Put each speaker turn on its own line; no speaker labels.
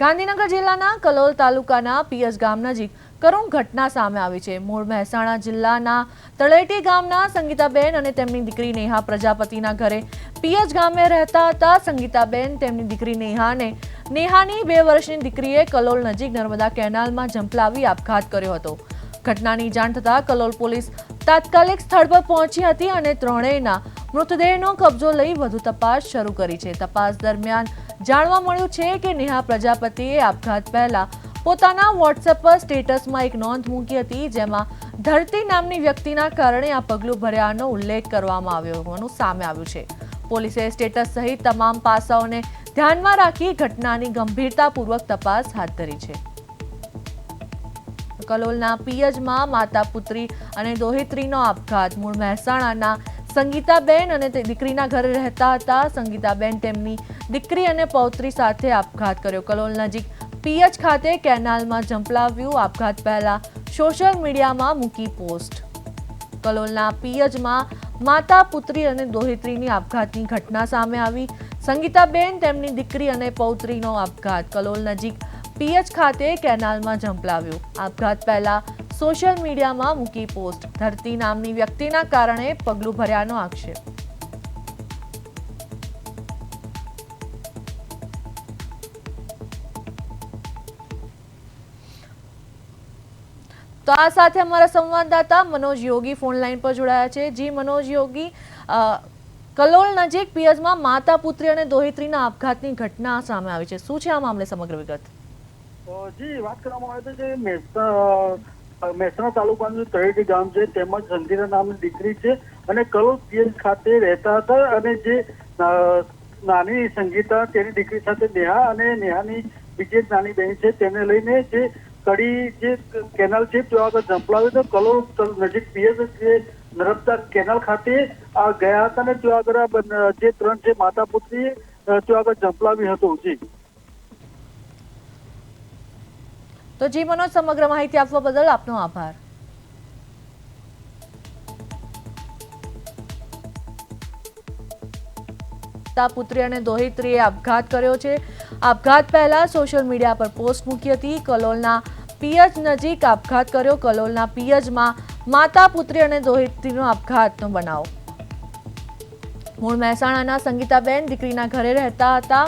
ગાંધીનગર જિલ્લાના કલોલ તાલુકાના પીએસ ગામ નજીક કરુણ ઘટના સામે આવી છે। મૂળ મહેસાણા જિલ્લાના તળેટી ગામના સંગીતાબેન અને તેમની દીકરી નેહા પ્રજાપતિના ઘરે પીએસ ગામે રહેતા હતા। સંગીતાબેન તેમની દીકરી નેહાની 2 વર્ષની દીકરીએ કલોલ નજીક નર્મદા કેનાલમાં ઝંપલાવી આપઘાત કર્યો હતો। ઘટનાની જાણ થતાં કલોલ પોલીસ તાત્કાલિક સ્થળ પર પહોંચી હતી અને ત્રણેયના મૃતદેહનો કબજો લઈ વધુ તપાસ શરૂ કરી છે। તપાસ દરમિયાન જાણવા મળ્યું છે કે નેહા પ્રજાપતિએ આપઘાત પહેલા પોતાના વોટ્સએપ પર સ્ટેટસમાં એક નોંધ મૂકી હતી, જેમાં ધરતી નામની વ્યક્તિના કારણે આ પગલું ભર્યાનો ઉલ્લેખ કરવામાં આવ્યો હોવાનું સામે આવ્યું છે। પોલીસે સ્ટેટસ સહિત તમામ પાસાઓને ધ્યાનમાં રાખી ઘટનાની ગંભીરતાપૂર્વક તપાસ હાથ ધરી છે। કલોલના પિયજમાં માતા પુત્રી અને દોહિત્રીનો આપઘાત। મૂળ મહેસાણાના સંગીતાબેન અને દીકરીના ઘરે રહેતા હતા। સંગીતાબેન તેમની દીકરી અને પૌત્રી સાથે આપઘાત કર્યો। કલોલ નજીક પીએચ ખાતે કેનાલમાં ઝંપલાવ્યું। આપઘાત પહેલા સોશિયલ મીડિયામાં મૂકી પોસ્ટ। કલોલના પીએચમાં માતા પુત્રી અને દોહિત્રીની આપઘાતની ઘટના સામે આવી। સંગીતાબેન તેમની દીકરી અને પૌત્રીનો આપઘાત। કલોલ નજીક પીએચ ખાતે કેનાલમાં ઝંપલાવ્યું। આપઘાત પહેલા સોશિયલ મીડિયામાં મૂકી પોસ્ટ। ધરતી નામની વ્યક્તિના કારણે પગલું ભર્યાનો આક્ષેપ। તો આ સાથે અમારા સંવાદદાતા મનોજ યોગી ફોન લાઈન પર જોડાયા છે। જી મનોજ યોગી, કલોલ નજીક પિયજમાં માતા પુત્રી અને દોહિત્રીના આપઘાતની ઘટના સામે આવી છે, શું છે આ મામલે સમગ્ર વિગત?
જી, વાત કરવામાં આવે છે કે મહેસાણા તાલુકાનું તળેટી ગામ છે, તેમજ સંગીતા નામની દીકરી છે અને કલોલ પીએચ ખાતે રહેતા હતા અને જે નાની સંગીતા તેની દીકરી સાથે નેહા અને નેહાની બીજી એક નાની બહેન છે તેને લઈને જે કડી જે કેનાલ છે ત્યાં આગળ ઝંપલાવ્યું તો કલોલ નજીક પીએચ જે નર્મદા કેનાલ ખાતે ગયા હતા અને ત્યાં આગળ જે ત્રણ છે માતા પુત્રી ત્યાં આગળ ઝંપલાવ્યું હતું। જી
તો જી મનોજ, સમગ્ર માહિતી આપવા બદલ આપનો આભાર। પુત્રી અને દોહિત્રીએ આપઘાત કર્યો છે। આપઘાત પહેલા સોશિયલ મીડિયા પર પોસ્ટ મૂકી હતી। કલોલના પીએચ નજીક આપઘાત કર્યો। કલોલના પીએચમાં માતા પુત્રી અને દોહિત્રીનો આપઘાતનો બનાવ। મૂળ મહેસાણાના સંગીતાબેન દીકરીના ઘરે રહેતા હતા।